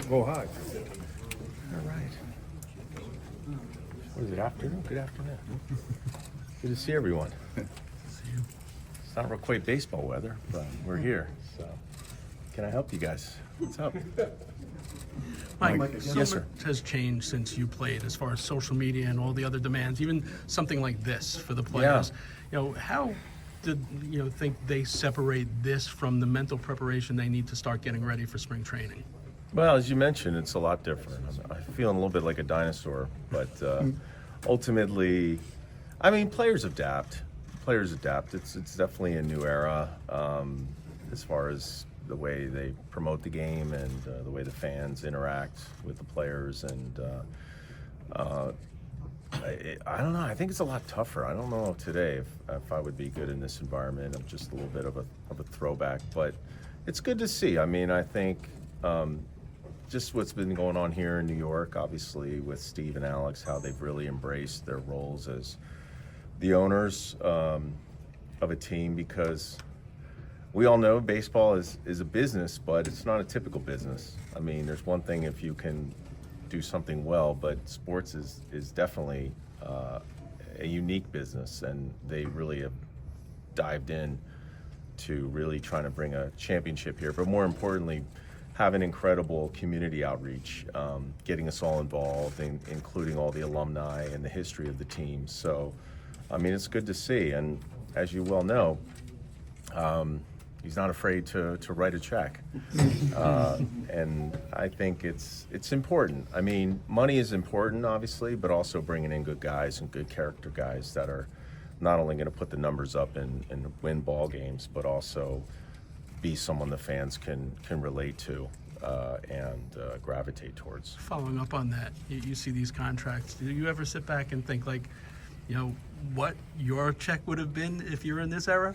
Oh, hi. All right. What is it, afternoon? Good afternoon. Good to see everyone. It's not real quite baseball weather, but we're here. So, can I help you guys? What's up? Mike, Yes, so sir. much has changed since you played as far as social media and all the other demands, even something like this for the players. How did think they separate this from the mental preparation they need to start getting ready for spring training? Well, as you mentioned, it's a lot different. I'm feeling a little bit like a dinosaur, but ultimately, I mean, players adapt. Players adapt. It's definitely a new era as far as the way they promote the game and the way the fans interact with the players. And I don't know. I think it's a lot tougher. I don't know today if I would be good in this environment. I'm just a little bit of a throwback, but it's good to see. I mean, I think just what's been going on here in New York, obviously with Steve and Alex, how they've really embraced their roles as the owners of a team, because we all know baseball is a business, but it's not a typical business. I mean, there's one thing if you can do something well, but sports is definitely a unique business, and they really have dived in to really trying to bring a championship here. But more importantly, have an incredible community outreach, getting us all involved, including all the alumni and the history of the team. So, I mean, it's good to see. And as you well know, he's not afraid to write a check. And I think it's important. I mean, money is important, obviously, but also bringing in good guys and good character guys that are not only going to put the numbers up and win ball games, but also be someone the fans can relate to and gravitate towards. Following up on that, you see these contracts. Do you ever sit back and think like, what your check would have been if you're in this era?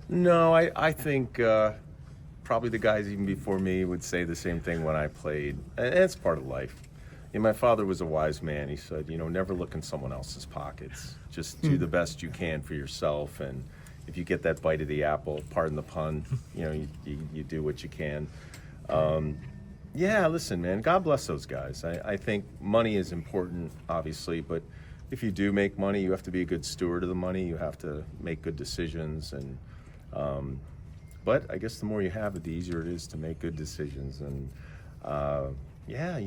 No, I think probably the guys even before me would say the same thing when I played. And it's part of life. And my father was a wise man. He said, never look in someone else's pockets. Just do the best you can for yourself. And if you get that bite of the apple, pardon the pun, you do what you can. Yeah, listen, man, God bless those guys. I think money is important, obviously, but if you do make money, you have to be a good steward of the money. You have to make good decisions. And but I guess the more you have it, the easier it is to make good decisions. And yeah,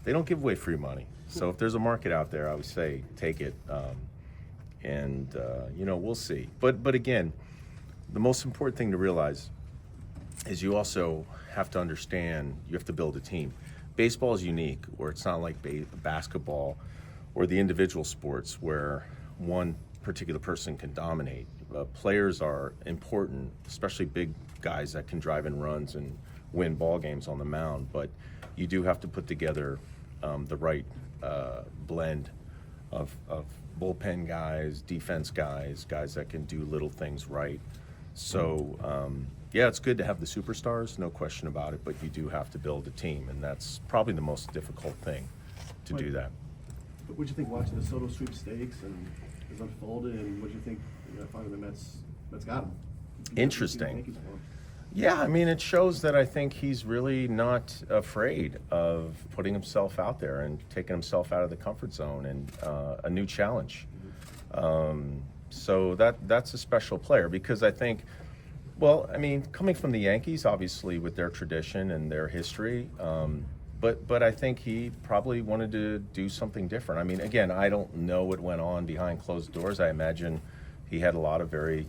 they don't give away free money. So if there's a market out there, I would say take it. And we'll see. But again, the most important thing to realize is you also have to understand you have to build a team. Baseball is unique, where it's not like basketball or the individual sports where one particular person can dominate. Players are important, especially big guys that can drive in runs and win ball games on the mound. But you do have to put together the right blend of bullpen guys, defense guys that can do little things right. So, yeah, it's good to have the superstars, no question about it, but you do have to build a team, and that's probably the most difficult thing to do that. What did you think watching the Soto sweepstakes and as unfolded, and what did you think finally the Mets got him? Interesting. Yeah, I mean, it shows that I think he's really not afraid of putting himself out there and taking himself out of the comfort zone and a new challenge. So that's a special player, because I think, well, I mean, coming from the Yankees, obviously with their tradition and their history, but I think he probably wanted to do something different. I mean, again, I don't know what went on behind closed doors. I imagine he had a lot of very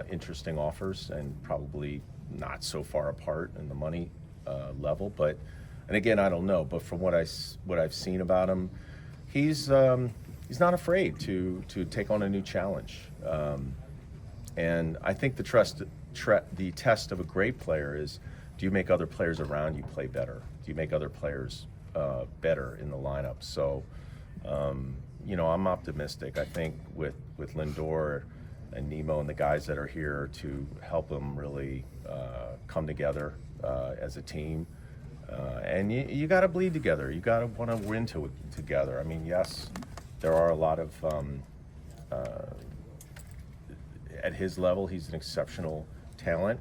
interesting offers and probably not so far apart in the money level, and again, I don't know. But from what I've seen about him, he's not afraid to take on a new challenge. And I think the test of a great player is, do you make other players around you play better? Do you make other players better in the lineup? So, I'm optimistic. I think with Lindor and Nemo and the guys that are here to help them really come together as a team. And you got to bleed together. You got to want to win together. I mean, yes, there are a lot of, at his level, he's an exceptional talent,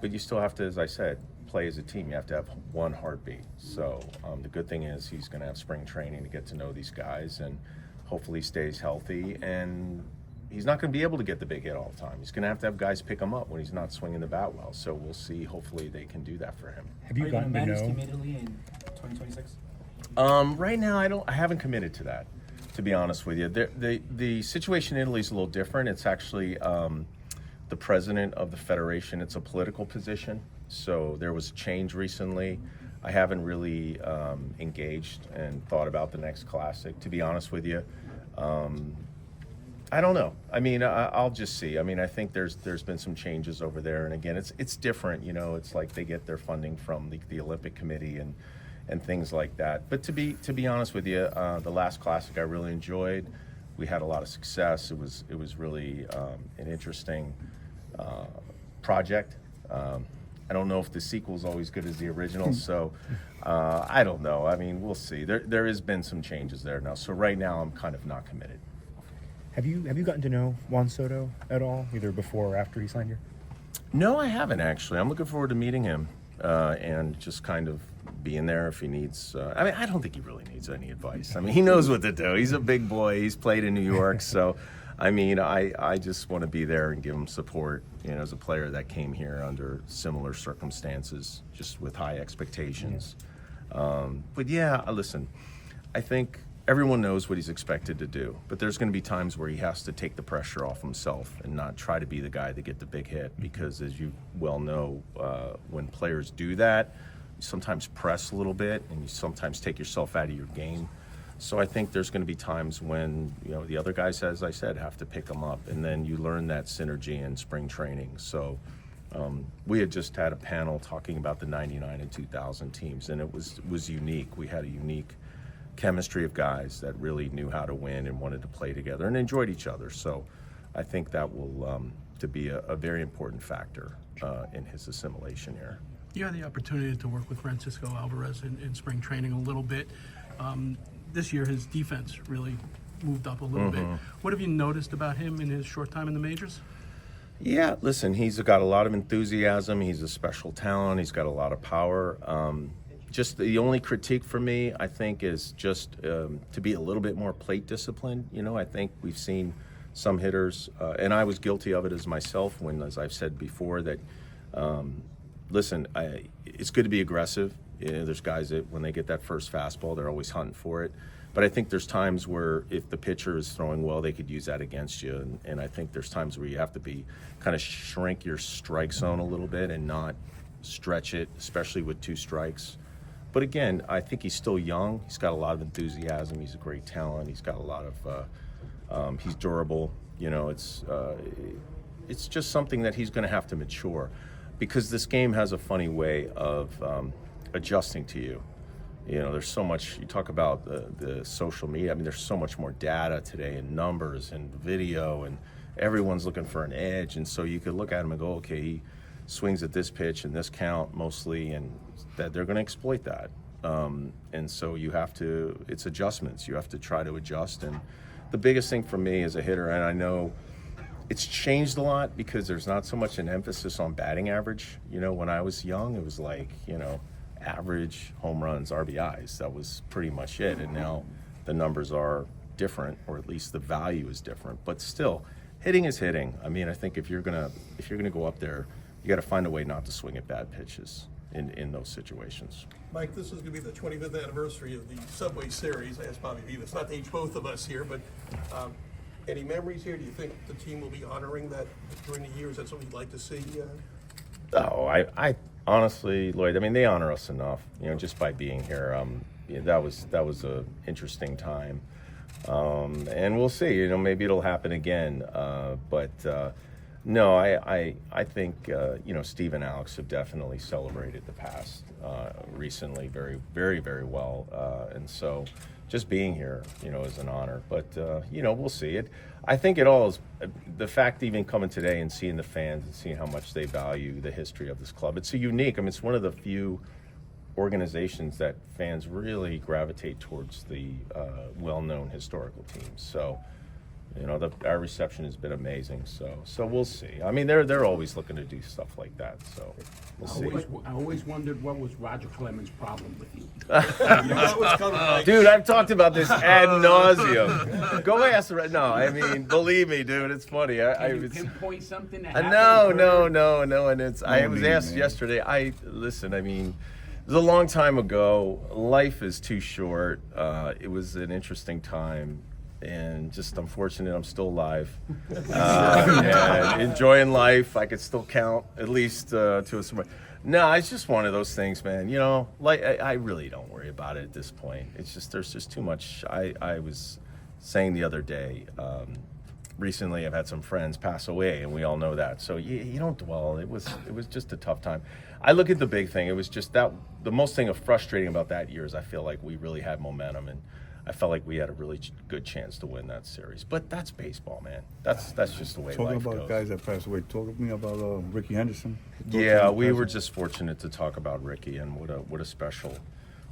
but you still have to, as I said, play as a team. You have to have one heartbeat. So the good thing is he's going to have spring training to get to know these guys, and hopefully stays healthy. And he's not going to be able to get the big hit all the time. He's going to have guys pick him up when he's not swinging the bat well. So we'll see. Hopefully they can do that for him. Have you gotten to manage know? Team Italy in 2026? Right now, I haven't committed to that, to be honest with you. The situation in Italy is a little different. It's actually the president of the federation. It's a political position. So there was a change recently. I haven't really engaged and thought about the next classic, to be honest with you. I don't know. I mean, I'll just see. I mean, I think there's been some changes over there, and again, it's different. You know, it's like they get their funding from the Olympic Committee and things like that. But to be honest with you, the last classic I really enjoyed. We had a lot of success. It was really an interesting project. I don't know if the sequel is always good as the original, so I don't know. I mean, we'll see. There has been some changes there now. So right now, I'm kind of not committed. Have you gotten to know Juan Soto at all, either before or after he signed here? No, I haven't actually. I'm looking forward to meeting him and just kind of being there if he needs. I mean, I don't think he really needs any advice. I mean, he knows what to do. He's a big boy. He's played in New York, so I mean, I just want to be there and give him support. You know, as a player that came here under similar circumstances, just with high expectations. But yeah, listen, I think everyone knows what he's expected to do, but there's going to be times where he has to take the pressure off himself and not try to be the guy to get the big hit, because as you well know, when players do that, you sometimes press a little bit and you sometimes take yourself out of your game. So I think there's going to be times when, you know, the other guys, as I said, have to pick them up, and then you learn that synergy in spring training. So we had just had a panel talking about the 99 and 2000 teams, and it was unique. We had a unique chemistry of guys that really knew how to win and wanted to play together and enjoyed each other. So I think that will to be a very important factor in his assimilation here. You had the opportunity to work with Francisco Alvarez in spring training a little bit. This year, his defense really moved up a little bit. What have you noticed about him in his short time in the majors? Yeah, listen, he's got a lot of enthusiasm. He's a special talent. He's got a lot of power. Just the only critique for me, I think, is just to be a little bit more plate disciplined. You know, I think we've seen some hitters, and I was guilty of it as myself when, as I've said before, that, listen, it's good to be aggressive. You know, there's guys that when they get that first fastball, they're always hunting for it. But I think there's times where if the pitcher is throwing well, they could use that against you. And I think there's times where you have to be kind of shrink your strike zone a little bit and not stretch it, especially with 2 strikes. But again, I think he's still young. He's got a lot of enthusiasm. He's a great talent. He's got a lot of, he's durable. You know, it's just something that he's going to have to mature, because this game has a funny way of adjusting to you. You know, there's so much, you talk about the social media. I mean, there's so much more data today and numbers and video, and everyone's looking for an edge. And so you could look at him and go, okay, he swings at this pitch and this count mostly, and that they're going to exploit that. And so you have to, it's adjustments. You have to try to adjust. And the biggest thing for me as a hitter, and I know it's changed a lot because there's not so much an emphasis on batting average. You know, when I was young, it was like, you know, average, home runs, RBIs. That was pretty much it. And now the numbers are different, or at least the value is different. But still, hitting is hitting. I mean, I think if you're gonna go up there, you got to find a way not to swing at bad pitches in those situations. Mike, this is going to be the 25th anniversary of the Subway Series. I asked Bobby Vivas not to age both of us here, but any memories here? Do you think the team will be honoring that during the years? That's what we'd like to see. Oh, I honestly, Lloyd, I mean, they honor us enough, you know, just by being here. Yeah, that was a interesting time, and we'll see. You know, maybe it'll happen again. No, I think you know, Steve and Alex have definitely celebrated the past recently very, very, very well, and so just being here, you know, is an honor. But you know, we'll see it. I think it all is the fact even coming today and seeing the fans and seeing how much they value the history of this club. It's a unique. I mean, it's one of the few organizations that fans really gravitate towards the well-known historical teams. So You know, our reception has been amazing. So we'll see. I mean, they're always looking to do stuff like that. So we'll see. I always wondered what was Roger Clemens' problem with you. That was coming, Mike. Dude, I've talked about this ad nauseum. Go ask the no. I mean, believe me, dude, it's funny. I Can you was. pinpoint something that No, happened? and it's. I was asked yesterday. Listen. I mean, it was a long time ago. Life is too short. It was an interesting time, and just unfortunate I'm still alive and enjoying life. I could still count at least to a certain. No, it's just one of those things, man. You know, like I really don't worry about it at this point. It's just there's just too much. I was saying the other day. Recently, I've had some friends pass away, and we all know that. So you don't dwell. It was just a tough time. I look at the big thing. It was just that the most thing of frustrating about that year is I feel like we really had momentum, and I felt like we had a really good chance to win that series. But that's baseball, man. That's just the way Talking life about goes. guys that passed away, talk to me about Ricky Henderson. Yeah, we were just fortunate to talk about Ricky and what a special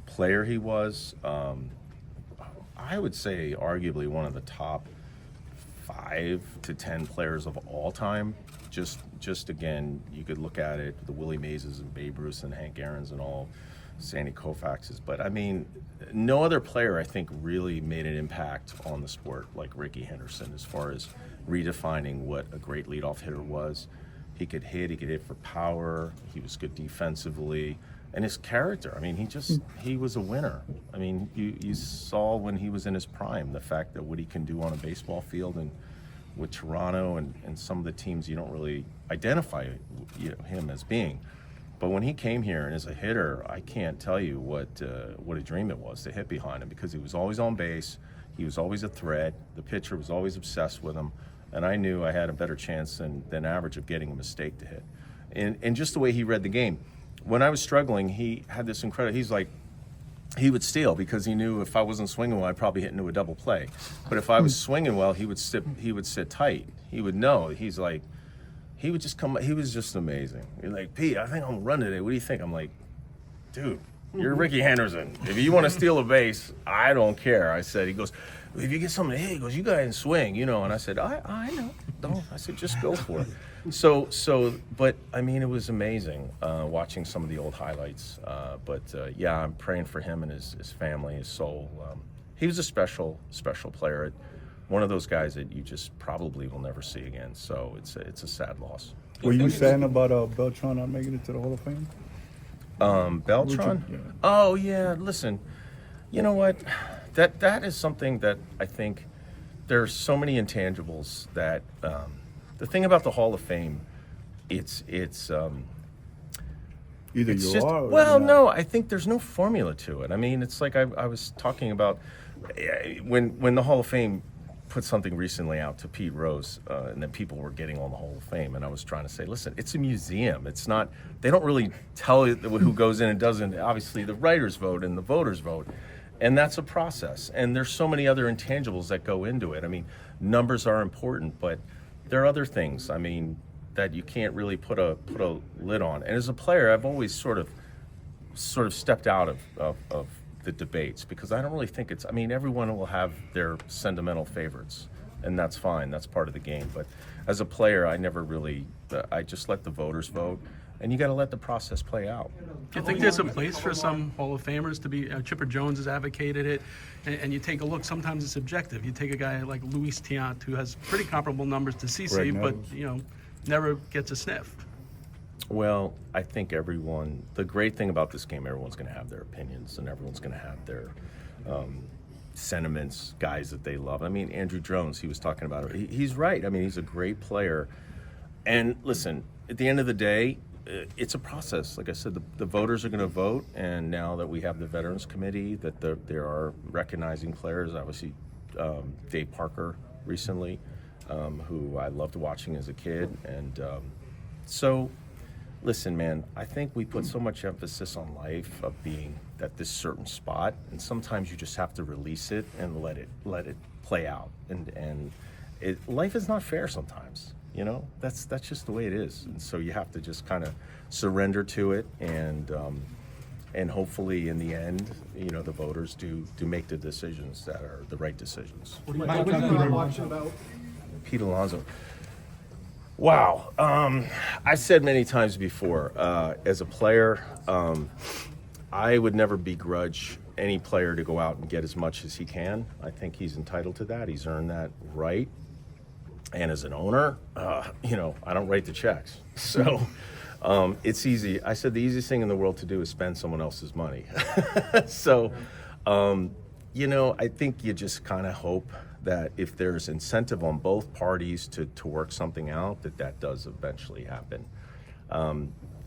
player he was. I would say arguably one of the top 5 to 10 players of all time. Just again, you could look at it, the Willie Mays' and Babe Ruths and Hank Aaron's and all, Sandy Koufax's. But I mean, no other player I think really made an impact on the sport like Ricky Henderson as far as redefining what a great leadoff hitter was. He could hit for power. He was good defensively. And his character, I mean, he was a winner. I mean, you saw when he was in his prime, the fact that what he can do on a baseball field and with Toronto and some of the teams you don't really identify him as being. But when he came here and as a hitter, I can't tell you what a dream it was to hit behind him because he was always on base. He was always a threat. The pitcher was always obsessed with him. And I knew I had a better chance than average of getting a mistake to hit. And just the way he read the game. When I was struggling, he had this incredible, he's like, he would steal because he knew if I wasn't swinging well, I'd probably hit into a double play. But if I was swinging well, he would sit tight. He would know. He's like, he would just come, he was just amazing. He's like, Pete, I think I'm gonna run today. What do you think? I'm like, dude, you're Ricky Henderson. If you want to steal a base, I don't care. I said, he goes, if you get something to hit, he goes, you go ahead and swing, you know. And I said, I know. Don't. I said, just go for it. So, but I mean, it was amazing watching some of the old highlights. Yeah, I'm praying for him and his family, his soul. He was a special player. One of those guys that you just probably will never see again. So it's a sad loss. Were you saying about Beltran not making it to the Hall of Fame? Beltran? Yeah. Oh yeah. Listen, you know what? That is something that I think there's so many intangibles that. The thing about the Hall of Fame, it's Either it's you just, are or well, you're no, not. I think there's no formula to it. I mean, it's like I was talking about when the Hall of Fame put something recently out to Pete Rose, and then people were getting on the Hall of Fame, and I was trying to say, listen, it's a museum. It's not. They don't really tell you who goes in and doesn't. Obviously, the writers vote and the voters vote. And that's a process. And there's so many other intangibles that go into it. I mean, numbers are important, but there are other things, I mean, that you can't really put a lid on. And as a player, I've always sort of stepped out of the debates because I don't really think it's, I mean, everyone will have their sentimental favorites, and that's fine. That's part of the game. But as a player, I never really, I just let the voters vote, and you got to let the process play out. Do you think there's a place for some Hall of Famers to be? Chipper Jones has advocated it, and you take a look. Sometimes it's subjective. You take a guy like Luis Tiant, who has pretty comparable numbers to CC, Greg but Nettles. never gets a sniff. Well, I think everyone, the great thing about this game, everyone's going to have their opinions, and everyone's going to have their sentiments, guys that they love. I mean, Andrew Jones, he was talking about it. He's right. I mean, he's a great player. And listen, at the end of the day, it's a process. Like I said, the voters are going to vote, and now that we have the Veterans Committee, that there are recognizing players. Obviously, Dave Parker recently, who I loved watching as a kid. And so, listen, man, I think we put so much emphasis on life of being at this certain spot, and sometimes you just have to release it and let it play out. And life is not fair sometimes. You know, that's just the way it is. And so you have to just kind of surrender to it. And And hopefully, in the end, you know, the voters do make the decisions that are the right decisions. What do you think about Pete Alonso. Wow. I've said many times before, as a player, I would never begrudge any player to go out and get as much as he can. I think he's entitled to that. He's earned that right. And as an owner, you know, I don't write the checks. So it's easy. I said the easiest thing in the world to do is spend someone else's money. So, you know, I think you just kind of hope that if there's incentive on both parties to work something out, that does eventually happen.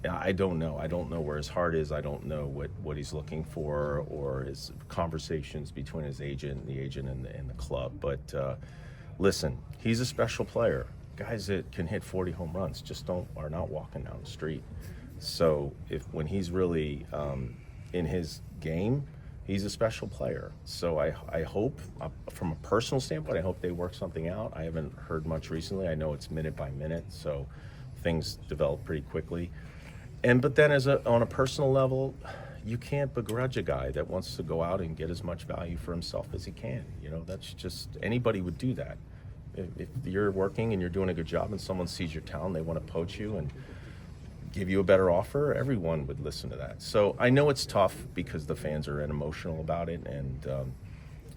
I don't know. I don't know where his heart is. I don't know what he's looking for or his conversations between his agent, the agent, and the club. But listen, he's a special player. Guys that can hit 40 home runs just are not walking down the street. So when he's really in his game, he's a special player. So I hope, from a personal standpoint, I hope they work something out. I haven't heard much recently. I know it's minute by minute, so things develop pretty quickly. But then on a personal level, you can't begrudge a guy that wants to go out and get as much value for himself as he can. You know, that's just, anybody would do that. If you're working and you're doing a good job and someone sees your talent, they want to poach you and give you a better offer, everyone would listen to that. So I know it's tough because the fans are emotional about it, and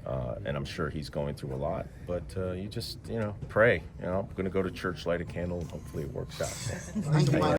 I'm sure he's going through a lot. But you just, you know, pray. You know, I'm going to go to church, light a candle, and hopefully it works out. Thank you, Mike.